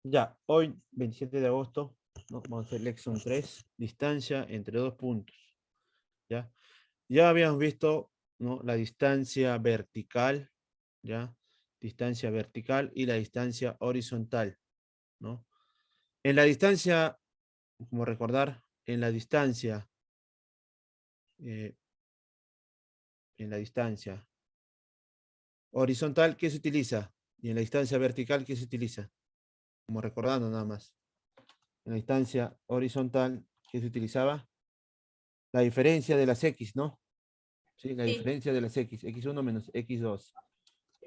Ya, hoy, 27 de agosto, ¿no? Vamos a hacer lección 3, distancia entre dos puntos. ¿Ya? Ya habíamos visto, ¿no? La distancia vertical, ¿ya? Distancia vertical y la distancia horizontal, ¿no? En la distancia, como recordar, en la distancia, eh, en la distancia horizontal, ¿qué se utiliza? Y en la distancia vertical, ¿qué se utiliza? Como recordando nada más. En la distancia horizontal, ¿qué se utilizaba? La diferencia de las X, ¿no? ¿Sí? La Sí, diferencia de las X, X1 menos X2.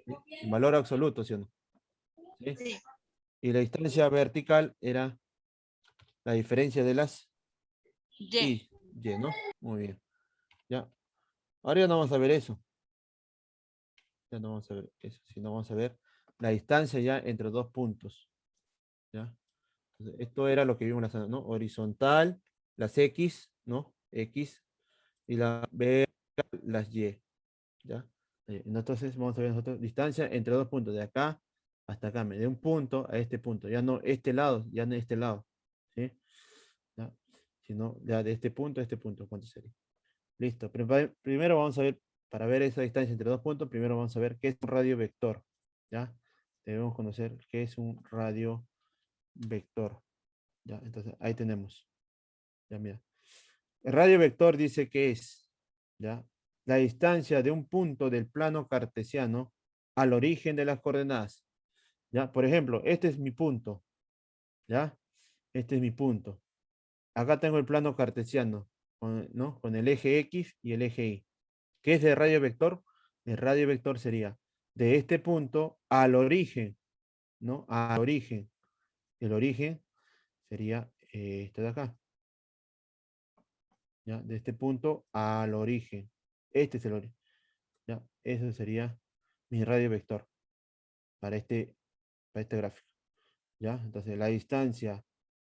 ¿Sí? En valor absoluto, ¿sí o no? ¿Sí? sí. Y la distancia vertical era la diferencia de las Y. Y, Y, ¿no? Muy bien. Ya. Ahora ya no vamos a ver eso. Ya no vamos a ver eso, sino vamos a ver la distancia ya entre dos puntos. ¿Ya? Entonces, esto era lo que vimos la semana, ¿no? Horizontal, las X, ¿no? X, y la B, las Y. ¿Ya? Entonces vamos a ver nosotros distancia entre dos puntos, de acá hasta acá, de un punto a este punto, ya no este lado, ya no este lado, ¿sí? ¿Ya? Sino ya de este punto, ¿cuánto sería? Listo. Primero vamos a ver, para ver esa distancia entre dos puntos, primero vamos a ver qué es un radio vector, ¿ya? Debemos conocer qué es un radio vector, ¿ya? Entonces ahí tenemos, ya mira. El radio vector dice que es, ¿ya? La distancia de un punto del plano cartesiano al origen de las coordenadas, ¿ya? Por ejemplo, este es mi punto, ¿ya? Este es mi punto. Acá tengo el plano cartesiano, ¿no? Con el eje X y el eje Y. ¿Qué es el radio vector? El radio vector sería de este punto al origen, ¿no? Al origen. El origen sería esto de acá, ¿ya? De este punto al origen. Este es el origen. ¿Ya? Eso sería mi radio vector para este gráfico. ¿Ya? Entonces, la distancia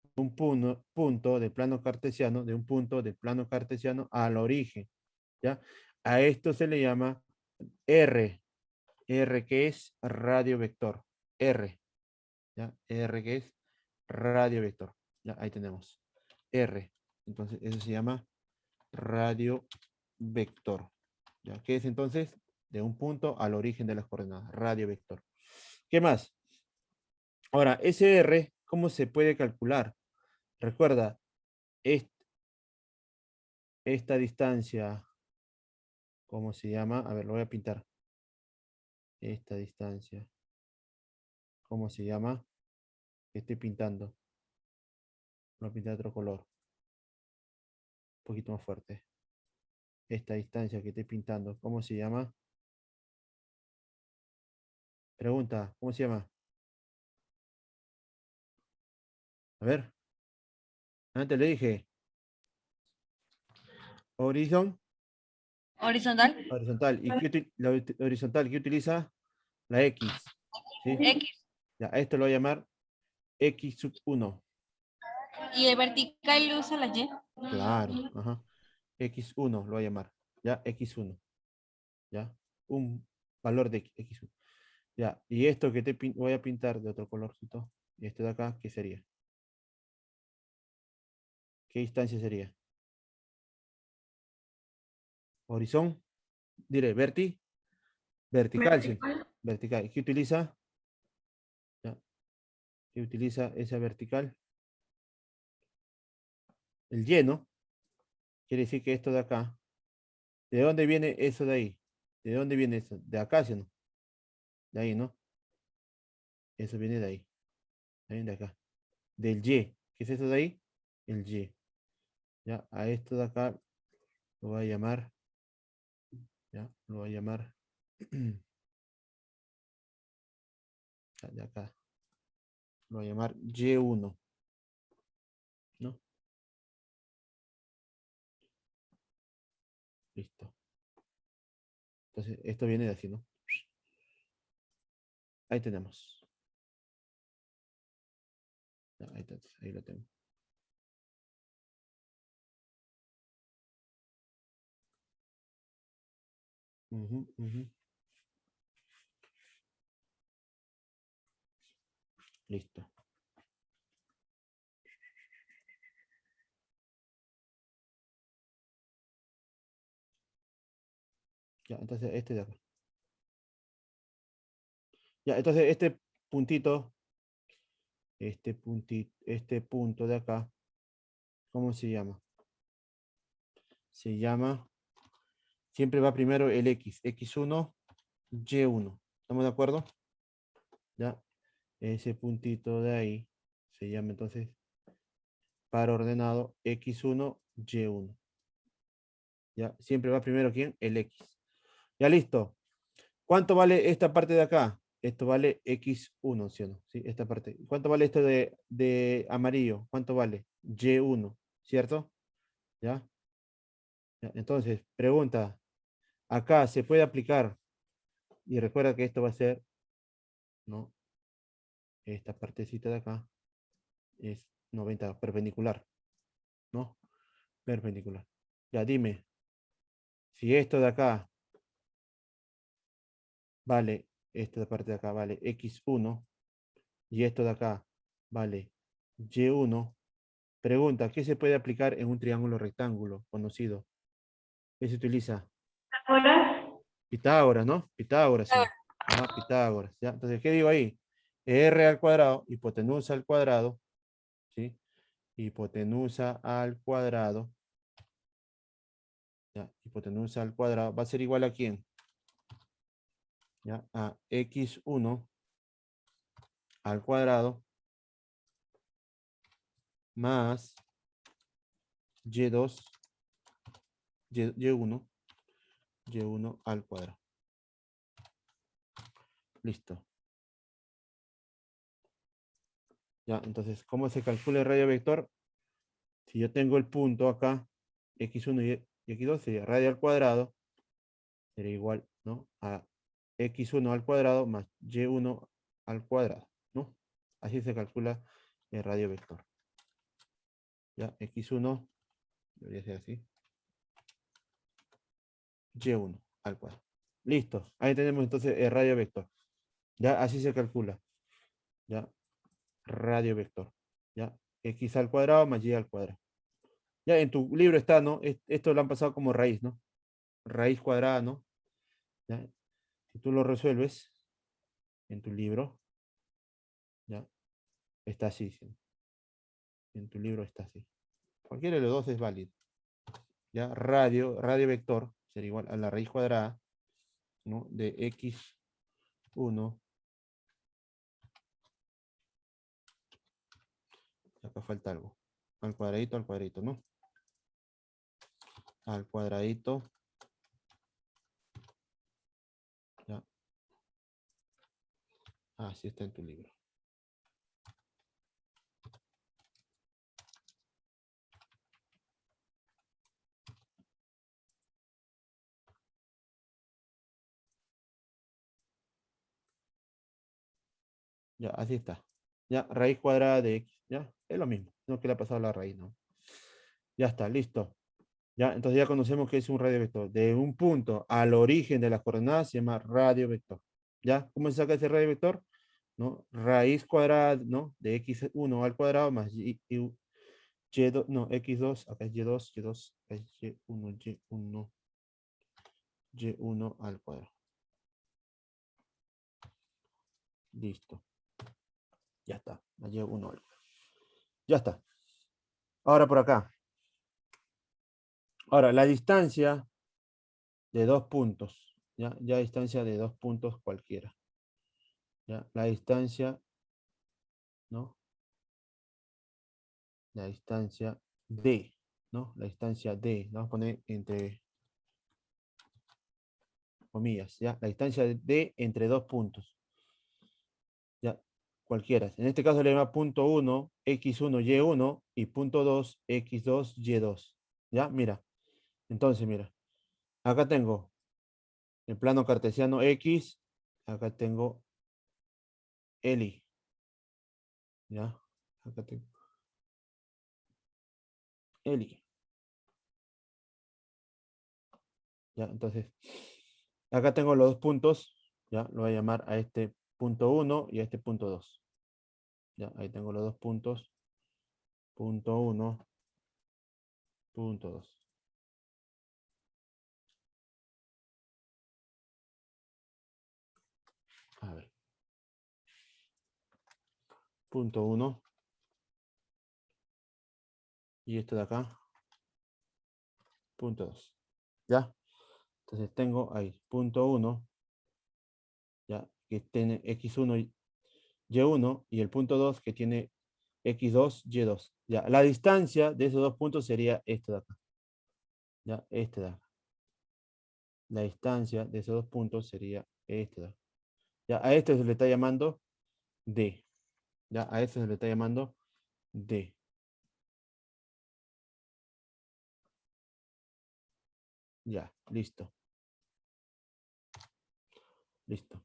de un punto del plano cartesiano, de un punto del plano cartesiano al origen. ¿Ya? A esto se le llama R. R que es radio vector. R. ¿Ya? R que es radio vector. ¿Ya? Ahí tenemos. R. Entonces, eso se llama radio vector. ¿Ya? ¿Qué es entonces? De un punto al origen de las coordenadas, radio vector. ¿Qué más? Ahora, ese R, ¿cómo se puede calcular? Recuerda, est- esta distancia, ¿cómo se llama? A ver, lo voy a pintar. Esta distancia, ¿cómo se llama? Que estoy pintando. Lo voy a pintar de otro color, un poquito más fuerte. Esta distancia que estoy pintando, ¿cómo se llama? Pregunta, ¿cómo se llama? A ver, antes le dije, horizon, Horizontal. horizontal. ¿Y la horizontal qué utiliza? La X. ¿Sí? X. Ya, a esto lo voy a llamar X sub 1. Y el vertical usa la Y. Claro, ajá. X1 lo voy a llamar. Ya, X1. Ya, un valor de X1. Ya, y esto que voy a pintar de otro colorcito, y este de acá, ¿qué sería? ¿Qué distancia sería? Horizonte, diré, vertical, sí. Vertical. Vertical. ¿Qué utiliza? Ya, ¿qué utiliza esa vertical? El lleno. Quiere decir que esto de acá. ¿De dónde viene eso de ahí? ¿De dónde viene eso? De acá, ¿sí o no? De ahí, ¿no? Eso viene de ahí. Viene de acá. Del Y. ¿Qué es eso de ahí? El Y. Ya, a esto de acá lo voy a llamar, ya, lo voy a llamar, de acá, lo voy a llamar Y1, ¿no? Listo. Entonces, esto viene de así, ¿no? Ahí tenemos. Ya, ahí, ahí lo tengo. Ujú, ujú. Listo. Ya, entonces este de acá. Ya, entonces este punto de acá, ¿cómo se llama? Se llama, siempre va primero el X, X1, Y1. ¿Estamos de acuerdo? Ya, ese puntito de ahí se llama entonces par ordenado X1, Y1. Ya, siempre va primero ¿quién? El X. Ya listo. ¿Cuánto vale esta parte de acá? Esto vale X1, ¿sí o no? ¿Sí? Esta parte. ¿Cuánto vale esto de amarillo? ¿Cuánto vale? Y1, ¿cierto? ¿Ya? Ya, entonces, pregunta, acá se puede aplicar, y recuerda que esto va a ser, ¿no? Esta partecita de acá es 90 perpendicular, ¿no? Perpendicular. Ya dime, si esto de acá vale, esta parte de acá vale X1, y esto de acá vale Y1, pregunta, ¿qué se puede aplicar en un triángulo rectángulo conocido? ¿Qué se utiliza? Hola. Pitágoras, ¿no? Pitágoras, sí. Ajá, Pitágoras, ¿ya? Entonces, ¿qué digo ahí? R al cuadrado, hipotenusa al cuadrado, ¿sí? Hipotenusa al cuadrado, ¿ya? Hipotenusa al cuadrado, ¿va a ser igual a quién? ¿Ya? A X1 al cuadrado más Y2, Y1, Y1 al cuadrado. Listo. Ya, entonces, ¿cómo se calcula el radio vector? Si yo tengo el punto acá, X1 y X2 sería radio al cuadrado, sería igual, ¿no? A X1 al cuadrado más Y1 al cuadrado, ¿no? Así se calcula el radio vector. Ya, X1, debería ser así, Y1 al cuadrado. Listo, ahí tenemos entonces el radio vector. Ya, así se calcula. Ya, radio vector. Ya, X al cuadrado más Y al cuadrado. Ya en tu libro está, ¿no? Esto lo han pasado como raíz, ¿no? Raíz cuadrada, ¿no? ¿Ya? Si tú lo resuelves en tu libro, ¿ya? Está así, ¿sí? En tu libro está así. Cualquiera de los dos es válido. ¿Ya? Radio vector será igual a la raíz cuadrada, ¿no? De X1. Acá falta algo. Al cuadradito, ¿no? Al cuadradito. ¿Ya? Así está en tu libro. Ya, así está. Ya, raíz cuadrada de X. Ya, es lo mismo. No que le ha pasado la raíz, ¿no? Ya está, listo. Ya, entonces ya conocemos que es un radio vector. De un punto al origen de las coordenadas se llama radio vector. ¿Ya? ¿Cómo se saca ese radio vector? ¿No? Raíz cuadrada, ¿no? De x1 al cuadrado más y2, no, x2, acá es y2, y2, acá es y1, y1, y1 al cuadrado. Listo. Ya está. Y1 al cuadrado. Ya está. Ahora por acá. Ahora, la distancia de dos puntos. Ya distancia de dos puntos cualquiera. ¿Ya? La distancia, ¿no? La distancia D, ¿no? La distancia D, la vamos a poner entre comillas, ¿ya? La distancia D entre dos puntos, ¿ya? Cualquiera. En este caso le llama punto 1, x1, y1 y punto 2, x2, y2, ¿ya? Mira, entonces mira, acá tengo el plano cartesiano X, acá tengo el Y, ¿ya? Acá tengo el Y, ¿ya? Entonces, acá tengo los dos puntos, ¿ya? Lo voy a llamar a este punto 1 y a este punto 2. Ya, ahí tengo los dos puntos. Punto 1, punto 2. punto 1. Y esto de acá, punto 2. ¿Ya? Entonces tengo ahí, punto 1, ya, que tiene x1 y y1, y el punto 2 que tiene x2, y2. Ya, la distancia de esos dos puntos sería esto de acá. Ya, este de acá. La distancia de esos dos puntos sería este de acá. Ya, a esto se le está llamando D. Ya, a esto se le está llamando D. Ya, listo. Listo.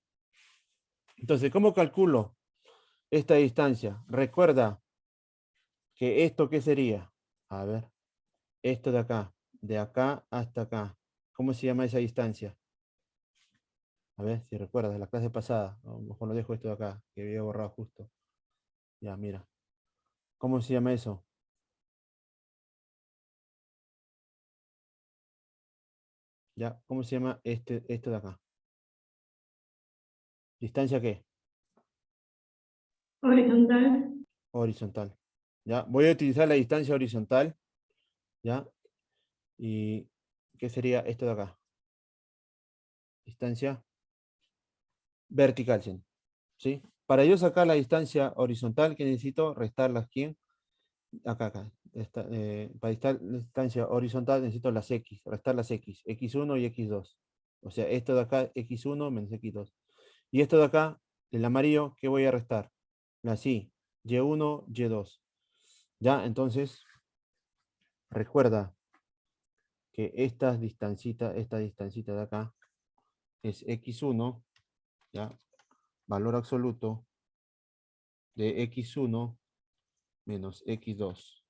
Entonces, ¿cómo calculo esta distancia? Recuerda que esto, ¿qué sería? A ver, esto de acá hasta acá. ¿Cómo se llama esa distancia? A ver, si recuerdas, la clase pasada. A lo mejor lo dejo esto de acá, que había borrado justo. Ya, mira. ¿Cómo se llama eso? Ya, ¿cómo se llama esto de acá? ¿Distancia qué? Horizontal. Horizontal. Ya, voy a utilizar la distancia horizontal. ¿Ya? ¿Y qué sería esto de acá? Distancia vertical, ¿sí? Para yo sacar la distancia horizontal, ¿qué necesito? Restarlas, ¿quién? Acá. Para esta distancia horizontal necesito las x, restar las x, x1 y x2. O sea, esto de acá, x1 menos x2. Y esto de acá, el amarillo, ¿qué voy a restar? Las y1, y2. Ya, entonces, recuerda que esta distancita de acá es x1, ¿ya? Valor absoluto de x1 menos x2.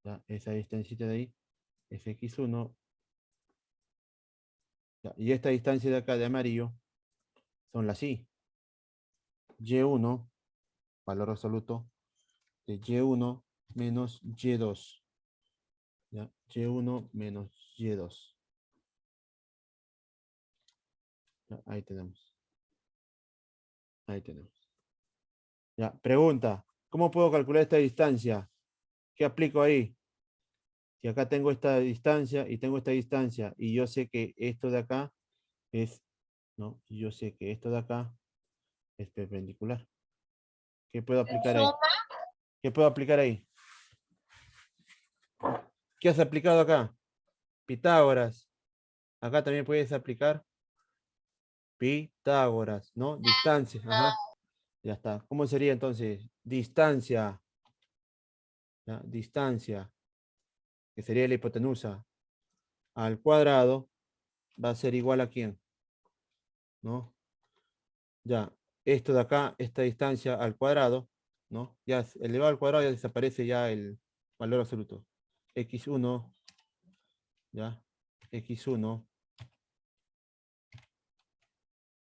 ¿Ya? Esa distancia de ahí es x1. ¿Ya? Y esta distancia de acá de amarillo son las y1, valor absoluto de y1 menos y2. ¿Ya? Y1 menos y2. ¿Ya? Ahí tenemos. Ahí tenemos. Ya, pregunta, ¿cómo puedo calcular esta distancia? ¿Qué aplico ahí? Si acá tengo esta distancia y tengo esta distancia y yo sé que esto de acá es, ¿no? Yo sé que esto de acá es perpendicular. ¿Qué puedo aplicar ahí? ¿Qué puedo aplicar ahí? ¿Qué has aplicado acá? Pitágoras. Acá también puedes aplicar Pitágoras, ¿no? Distancia. Ajá. Ya está. ¿Cómo sería entonces? Distancia. ¿Ya? Distancia, que sería la hipotenusa, al cuadrado, va a ser igual a quién, ¿no? Ya, esto de acá, esta distancia al cuadrado, ¿no? Ya elevado al cuadrado ya desaparece ya el valor absoluto. X1, ya, X1,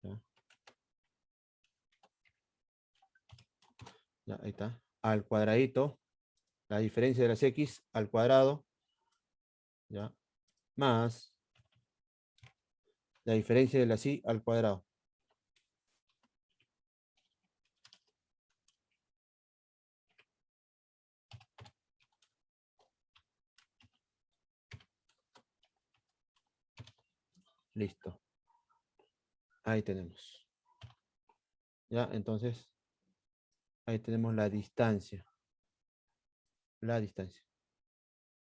ya, ya, ahí está, al cuadradito, la diferencia de las X al cuadrado, ya, más la diferencia de las Y al cuadrado. Listo. Ahí tenemos. Ya, entonces, ahí tenemos la distancia. La distancia.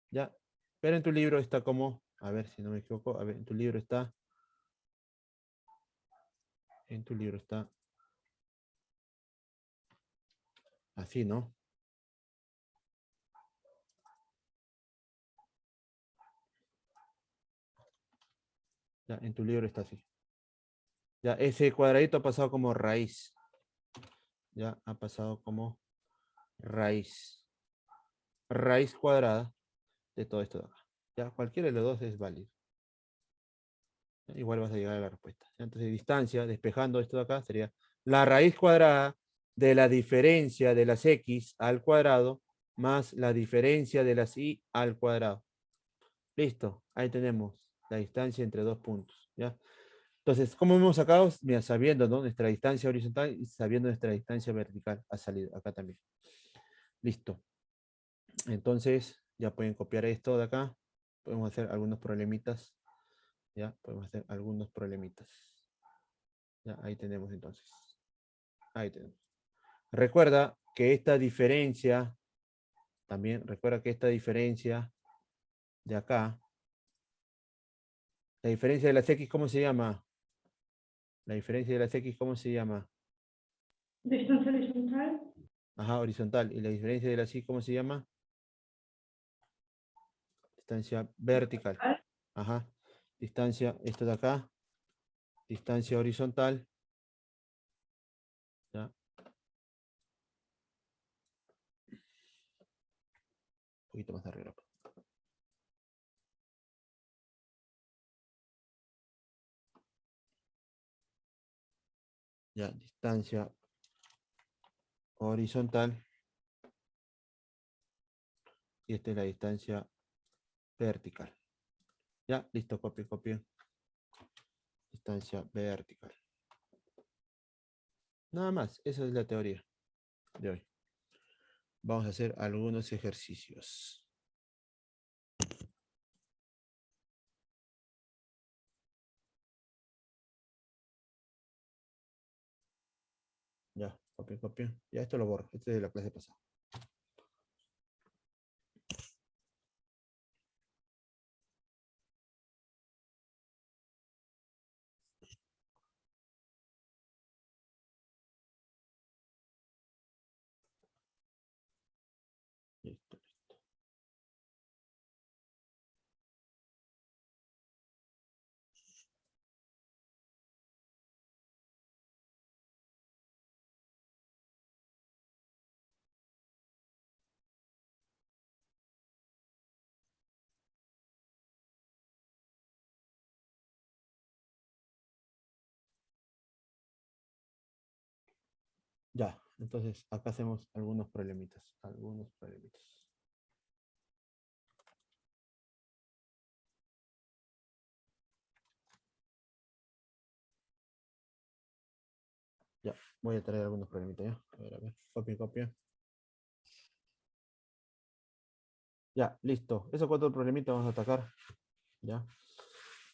Ya. Pero en tu libro está como, a ver si no me equivoco, a ver, en tu libro está así, ¿no? Ya, en tu libro está así. Ya, ese cuadradito ha pasado como raíz. Ya, ha pasado como raíz. Raíz cuadrada de todo esto de acá. Ya, cualquiera de los dos es válido. Ya, igual vas a llegar a la respuesta. Ya, entonces, distancia, despejando esto de acá, sería la raíz cuadrada de la diferencia de las x al cuadrado más la diferencia de las y al cuadrado. Listo, ahí tenemos la distancia entre dos puntos. ¿Ya? Entonces, ¿cómo hemos sacado? Mira, sabiendo, ¿no? Nuestra distancia horizontal y sabiendo nuestra distancia vertical ha salido acá también. Listo. Entonces, ya pueden copiar esto de acá. Podemos hacer algunos problemitas. Ya, podemos hacer algunos problemitas. Ya, ahí tenemos entonces. Ahí tenemos. Recuerda que esta diferencia, también recuerda que esta diferencia de acá, la diferencia de las X, ¿cómo se llama? La diferencia de las X, ¿cómo se llama? Distancia horizontal. Ajá, horizontal. ¿Y la diferencia de las Y, cómo se llama? Distancia vertical. Ajá. Distancia, esto de acá. Distancia horizontal. ¿Ya? Un poquito más arriba. Ya, distancia horizontal. Y esta es la distancia vertical. Ya, listo, copia, copia. Distancia vertical. Nada más, esa es la teoría de hoy. Vamos a hacer algunos ejercicios. Ya, copia, copia. Ya esto lo borro. Este es de la clase pasada. Listo, listo. Ya, entonces acá hacemos algunos problemitas. Algunos problemitas. Ya, voy a traer algunos problemitas ya. A ver, copia, copia. Ya, listo. Esos 4 problemitas vamos a atacar. Ya.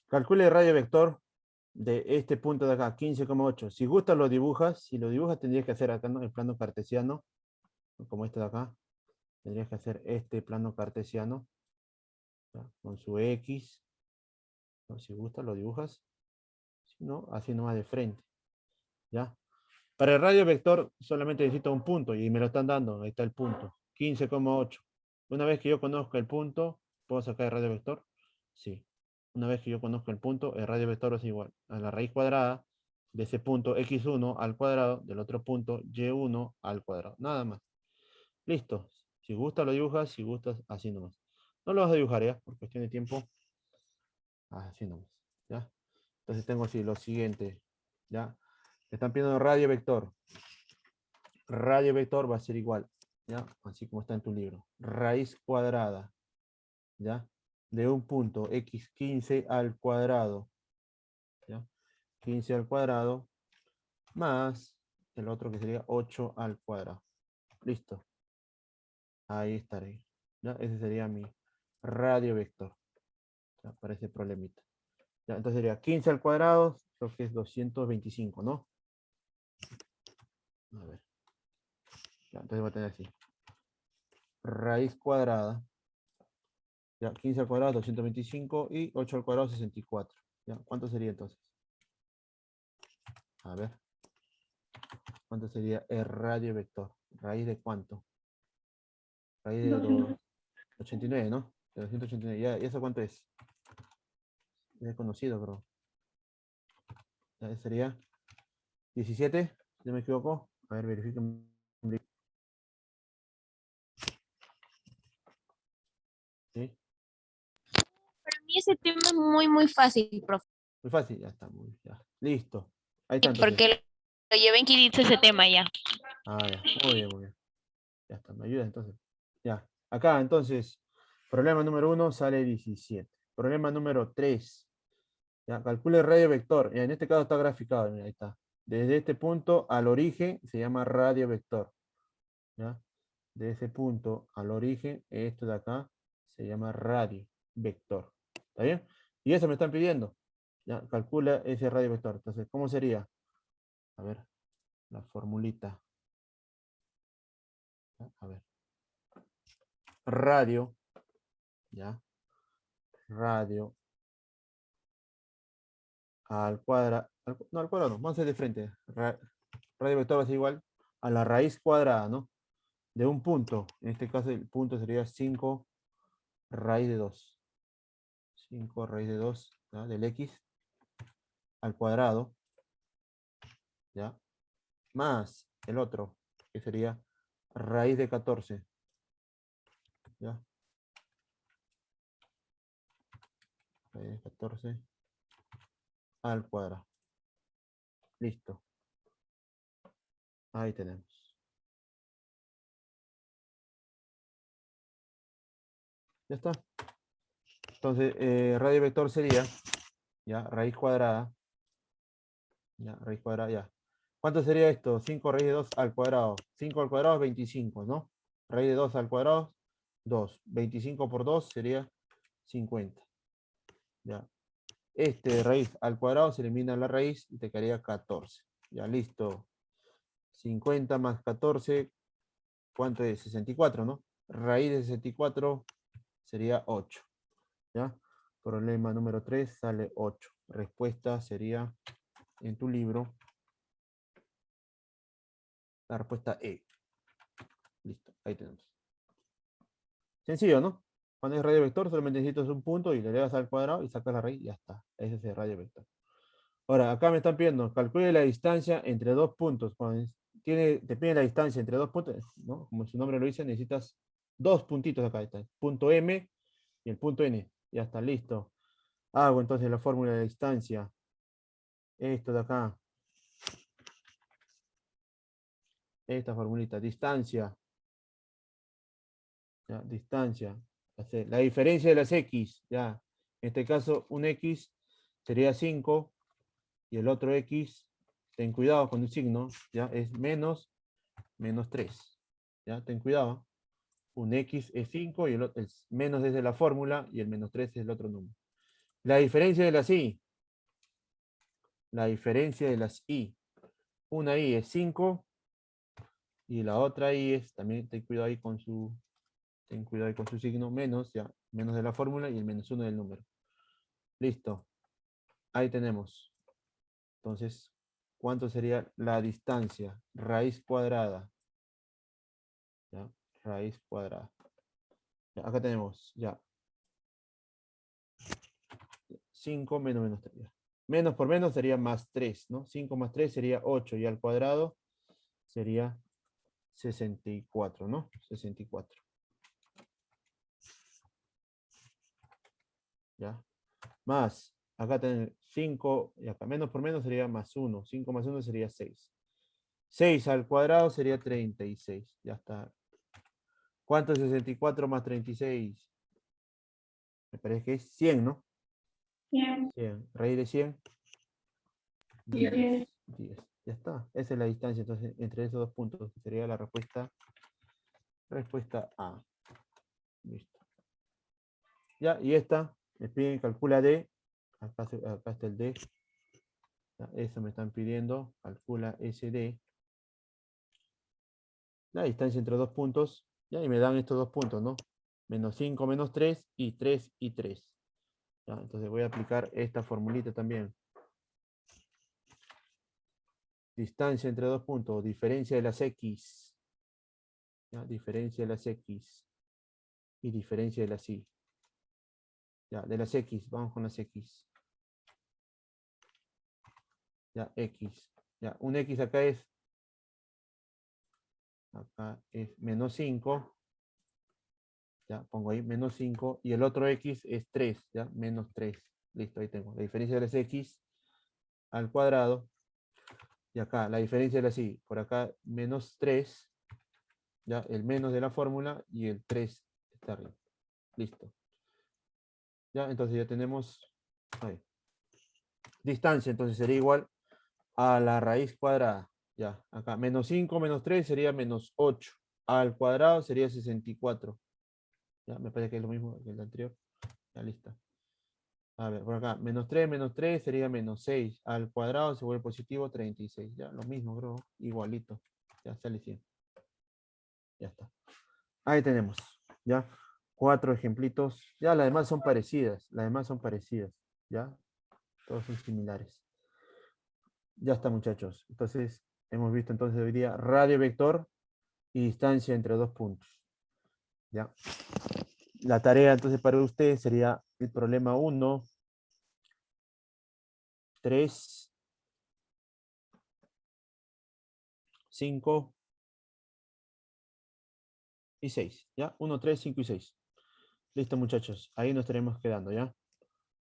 Calcule el radio vector de este punto de acá, 15,8. Si gusta lo dibujas. Si lo dibujas tendrías que hacer acá, ¿no?, el plano cartesiano, como este de acá. Tendrías que hacer este plano cartesiano, ¿ya?, con su X. ¿No? Si gusta lo dibujas. Si no, así nomás de frente. ¿Ya? Para el radio vector solamente necesito un punto y me lo están dando. Ahí está el punto. 15,8. Una vez que yo conozco el punto, ¿puedo sacar el radio vector? Sí. Una vez que yo conozco el punto, el radio vector es igual a la raíz cuadrada de ese punto x1 al cuadrado, del otro punto y1 al cuadrado. Nada más. Listo. Si gusta lo dibujas, si gustas, así nomás. No lo vas a dibujar ya, por cuestión de tiempo. Así nomás. ¿Ya? Entonces tengo así lo siguiente. ¿Ya? Están pidiendo radio vector. Radio vector va a ser igual, ¿ya? Así como está en tu libro. Raíz cuadrada, ¿ya? De un punto x15 al cuadrado, ¿ya? 15 al cuadrado más el otro que sería 8 al cuadrado. Listo. Ahí estaré. ¿Ya? Ese sería mi radio vector, ¿ya?, para ese problemita. ¿Ya? Entonces sería 15 al cuadrado, creo que es 225, ¿no? A ver. Ya, entonces voy a tener así. Raíz cuadrada. Ya, 15 al cuadrado, 225, y 8 al cuadrado, 64. ¿Ya? ¿Cuánto sería entonces? A ver. ¿Cuánto sería el radio vector? ¿Raíz de cuánto? Raíz de 89, ¿no? De 289. ¿Ya? ¿Y eso cuánto es? Ya es conocido, pero. Ya sería 17, si no me equivoco. A ver, verifiquen. ¿Sí? Para mí ese tema es muy, muy fácil, profe, Muy fácil, ya está. Ya. Listo. Ahí está entonces. porque lo llevé en Kids ese tema ya. Ah, ya. Muy bien, muy bien. Ya está. ¿Me ayudas entonces? Ya. Acá, entonces, problema número 1 sale 17. Problema número 3. Ya, calcule el radio vector. Ya, en este caso está graficado, mira, ahí está. Desde este punto al origen se llama radio vector. ¿Ya? De ese punto al origen, esto de acá, se llama radio vector. ¿Está bien? Y eso me están pidiendo. Ya, calcula ese radio vector. Entonces, ¿cómo sería? A ver, la formulita. Ya, a ver. Radio, ya. Radio al cuadrado. No, al cuadrado no. Vamos a hacer de frente. Radio vector va a ser igual a la raíz cuadrada, ¿no? De un punto. En este caso, el punto sería 5 raíz de 2. 5 raíz de 2, ¿ya? Del x al cuadrado, ¿ya? Más el otro, que sería raíz de 14, ¿ya? Raíz de 14 al cuadrado. Listo. Ahí tenemos. Ya está. Entonces, radio vector sería, ya, raíz cuadrada. Ya, raíz cuadrada, ya. ¿Cuánto sería esto? 5 raíz de 2 al cuadrado. 5 al cuadrado es 25, ¿no? Raíz de 2 al cuadrado, 2. 25 por 2 sería 50. Ya. Este de raíz al cuadrado se elimina la raíz y te quedaría 14. Ya, listo. 50 más 14, ¿cuánto es? 64, ¿no? Raíz de 64 sería 8. ¿Ya? Problema número 3 sale 8. Respuesta sería, en tu libro, la respuesta E. Listo, ahí tenemos. Sencillo, ¿no? Cuando es radio vector, solamente necesitas un punto y le das al cuadrado y sacas la raíz y ya está. Ese es el radio vector. Ahora, acá me están pidiendo, calcule la distancia entre dos puntos. Cuando te piden la distancia entre dos puntos, ¿no? Como su nombre lo dice, necesitas dos puntitos acá. Está el punto M y el punto N. Ya está, listo. Hago entonces la fórmula de distancia. Esto de acá. Esta formulita, distancia. Ya, distancia. La diferencia de las X, ya. En este caso, un X sería 5 y el otro X, ten cuidado con el signo, ya, es menos 3. Ya, ten cuidado. Un X es 5 y el menos es de la fórmula y el menos 3 es el otro número. La diferencia de las Y. La diferencia de las Y. Una Y es 5 y la otra Y es, también ten cuidado ahí con su signo, menos, ya, menos de la fórmula y el menos 1 del número. Listo. Ahí tenemos. Entonces, ¿cuánto sería la distancia? Raíz cuadrada. ¿Ya? Raíz cuadrada. Ya, acá tenemos, ya. 5 menos 3. Menos por menos sería más 3, ¿no? 5 más 3 sería 8 y al cuadrado sería 64, ¿no? 64. ¿Ya? Más, acá tenemos 5, y acá menos por menos sería más 1. 5 más 1 sería 6. 6 al cuadrado sería 36. Ya está. ¿Cuánto es 64 más 36? Me parece que es 100, ¿no? 100. 100. Raíz de 100. 10. 10. Ya está. Esa es la distancia entonces entre esos dos puntos. Que sería la respuesta A. Listo. Ya, y esta, me piden calcula D. Acá está el D. Ya, eso me están pidiendo. Calcula SD. La distancia entre dos puntos. Ya, y me dan estos dos puntos, ¿no? Menos 5 menos 3 y 3 y 3. Ya, entonces voy a aplicar esta formulita también. Distancia entre dos puntos. Diferencia de las X. ¿Ya? Diferencia de las X. Y diferencia de las Y. Ya, de las X. Vamos con las X. Ya, X. Ya, un X acá es menos 5. Ya, pongo ahí menos 5. Y el otro X es 3. Ya, menos 3. Listo, ahí tengo. La diferencia de las X al cuadrado. Y acá, la diferencia de las Y. Por acá, menos 3. Ya, el menos de la fórmula y el 3 está arriba. Listo. Ya, entonces ya tenemos. Ahí. Distancia, entonces sería igual a la raíz cuadrada. Ya, acá, menos 5 menos 3 sería menos 8. Al cuadrado sería 64. Ya, me parece que es lo mismo que el anterior. Ya, listo. A ver, por acá, menos 3 sería menos 6. Al cuadrado se vuelve positivo 36. Ya, lo mismo, creo. Igualito. Ya sale 100. Ya está. Ahí tenemos. Ya. 4 ejemplitos. Ya, las demás son parecidas. Las demás son parecidas. Ya. Todos son similares. Ya está, muchachos. Entonces, hemos visto entonces hoy día radio vector y distancia entre dos puntos. Ya. La tarea entonces para ustedes sería el problema 1, 3, 5 y 6. ¿Ya? 1, 3, 5 y 6. Listo, muchachos. Ahí nos estaremos quedando, ¿ya?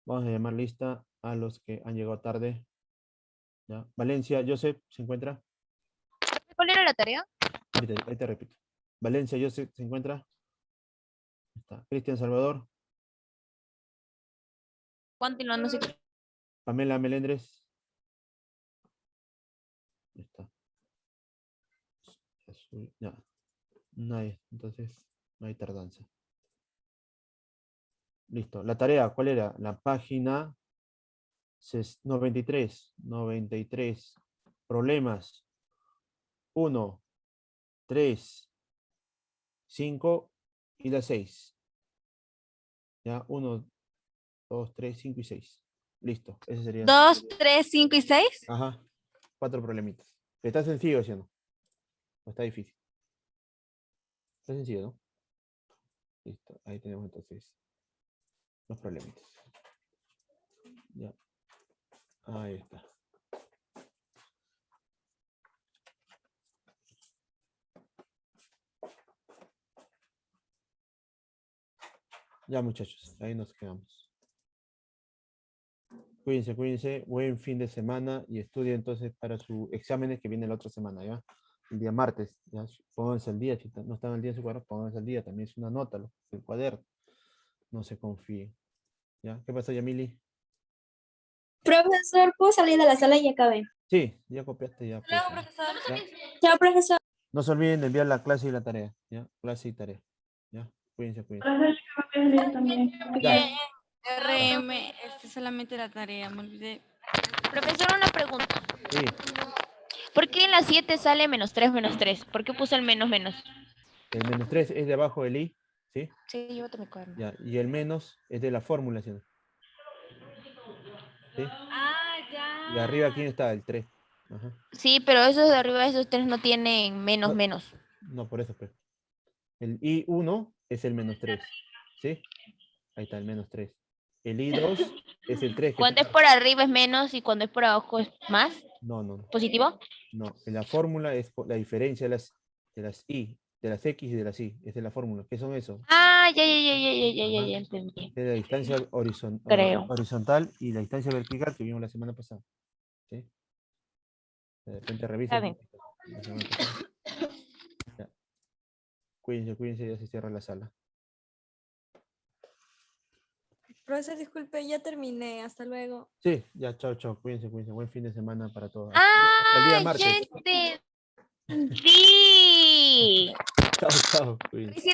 Vamos a llamar lista a los que han llegado tarde. ¿Ya? Valencia, Joseph, ¿se encuentra? ¿Cuál era la tarea? Ahí te repito. Valencia, Joseph, ¿se encuentra? Ahí está. Cristian Salvador. Continuando, no sé qué. Pamela Melendres. Ahí está. Ya. No hay, entonces no hay tardanza. Listo. La tarea, ¿cuál era? La página 93. 93. Problemas. 1, 3, 5 y la 6. Ya, 1, 2, 3, 5 y 6. Listo. Ese sería. 2, 3, 5 y 6. Ajá. 4 problemitas. Está sencillo, ¿sí o no? ¿O está difícil? Está sencillo, ¿no? Listo. Ahí tenemos entonces los problemitas. Ya. Ahí está. Ya, muchachos, ahí nos quedamos. Cuídense, cuídense. Buen fin de semana y estudien entonces para sus exámenes que viene la otra semana, ¿ya? El día martes, ¿ya? Pónganse al día. Si no están al día en su cuaderno, pónganse al día. También es una nota, el cuaderno. No se confíen. ¿Ya? ¿Qué pasó, Yamili? Profesor, ¿puedo salir de la sala y acabé? Sí, ya copiaste, ya. pues, Luego, ya. profesor. Ya. Chao, profesor. No se olviden de enviar la clase y la tarea, ¿ya? Clase y tarea, ¿ya? Cuídense, cuídense. Profesor, yo copié el día también. Ya. RM, solamente la tarea, me olvidé. Profesor, una pregunta. Sí. ¿Por qué en la 7 sale menos 3 menos 3? ¿Por qué puse el menos menos? El menos 3 es de abajo del i, ¿sí? Sí, llévate mi cuaderno. Ya. Y el menos es de la fórmula, ¿sí? ¿Sí? Ah, ya. Y arriba, ¿quién está? El 3. Ajá. Sí, pero esos de arriba, esos 3 no tienen menos No. menos. No, por eso, pues. El I1 es el menos 3, ¿sí? Ahí está, el menos 3. El I2 es el 3. Cuando es por arriba es menos y cuando es por abajo es más. No, no, no. ¿Positivo? No, en la fórmula es la diferencia de las I, de las X y de las Y. Esa es la fórmula. ¿Qué son eso? Ah, ya entendí. Es la distancia Creo. horizontal y la distancia vertical que vimos la semana pasada. ¿Sí? De repente revisen. bien. La semana pasada. Ya. Cuídense, cuídense, ya se cierra la sala. Profesor, disculpe, ya terminé. Hasta luego. Sí, ya, chao, chao. Cuídense, cuídense. Buen fin de semana para todos. Hasta el día Ah, martes. ya entendí. Chao, chao. Cuídense.